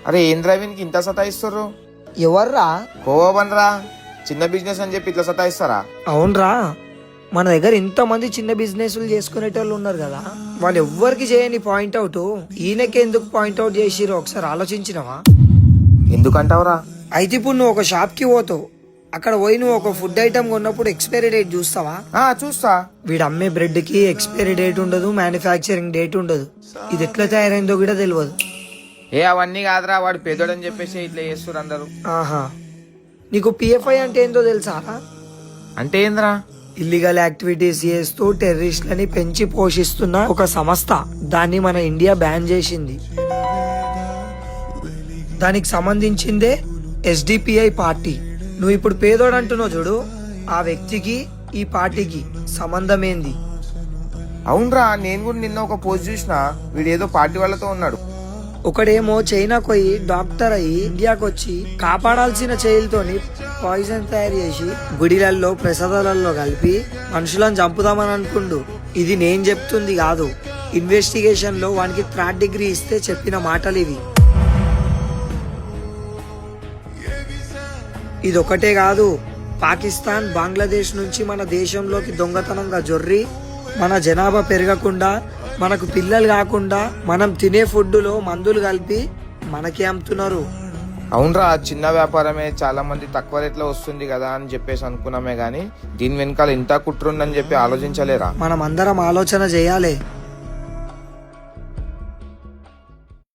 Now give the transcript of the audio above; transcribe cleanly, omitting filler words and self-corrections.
అరే ఏం డ్రైవింగ్ ఇంత సతాయిస్తారు? ఎవర్రా? కోవన్రా, చిన్న బిజినెస్ అని చెప్పి ఇట్లా సతాయిస్తారా? అవునరా, మన దగ్గర ఇంతమంది చిన్న బిజినెస్లు చేసుకునేటోళ్ళు ఉన్నారు కదా, వాళ్ళు ఎవ్వరికి చేయని పాయింట్అవుట్ ఈయనకి ఎందుకు పాయింట్అవుట్ చేసిరో ఒకసారి ఆలోచించినవా? ఎందుకంటావురా? అయితే ఇప్పుడు నువ్వు ఒక షాప్ కి పోతావు, అక్కడ పోయి నువ్వు ఒక ఫుడ్ ఐటమ్ కొన్నప్పుడు ఎక్స్పైరీ డేట్ చూస్తావా? చూస్తా. వీడు అమ్మే బ్రెడ్ కి ఎక్స్పైరీ డేట్ ఉండదు, మ్యానుఫ్యాక్చరింగ్ డేట్ ఉండదు. ఇది ఎట్లా తయారైందో కూడా తెలియదు. అవన్నీ కాదురా, వాడు పేదోడని చెప్పేసి ఇట్లా చేస్తారు అందరు. ఆహా, నీకు పిఎఫ్ఐ అంటే ఏందో తెలుసా? అంటే ఏంద్రా? ఇల్లీగల్ యాక్టివిటీస్ చేస్తూ టెర్రరిస్టులని పెంచి పోషిస్తున్న ఒక సంస్థ. దాన్ని మన ఇండియా బ్యాన్ చేసింది. దానికి సంబంధించిందే ఎస్డిపిఐ పార్టీ. నువ్వు ఇప్పుడు పేదోడు అంటున్నావు చూడు, ఆ వ్యక్తికి ఈ పార్టీకి సంబంధం ఏంది? అవునరా, నేను కూడా నిన్న ఒక పోస్ట్ చూసిన, వీడు ఏదో పార్టీ వాళ్ళతో ఉన్నాడు. ఒకడేమో చైనాకు పోయి డాక్టర్ అయ్యి ఇండియాకు వచ్చి కాపాడాల్సిన చైల్తోని పాయిజన్ తయారు చేసి గుడిలల్లో ప్రసాదాలలో కలిపి మనుషులను చంపుదామని అనుకుండు. ఇది నేను చెప్తుంది కాదు, ఇన్వెస్టిగేషన్ లో వానికి 3rd డిగ్రీ ఇస్తే చెప్పిన మాటలు ఇవి. ఇదొకటే కాదు, పాకిస్తాన్, బంగ్లాదేశ్ నుంచి మన దేశంలోకి దొంగతనంగా జొర్రి మన జనాభా పెరగకుండా, మనకు పిల్లలు కాకుండా మనం తినే ఫుడ్లో మందులు కలిపి మనకే అమ్ముతున్నారు. అవునరా, చిన్న వ్యాపారమే చాలా మంది తక్కువ రేట్లో వస్తుంది కదా అని చెప్పేసి అనుకున్నామే గానీ దీని వెనకాల ఇంత కుట్రుందని చెప్పి ఆలోచించలేరా? మనం అందరం ఆలోచన చేయాలి.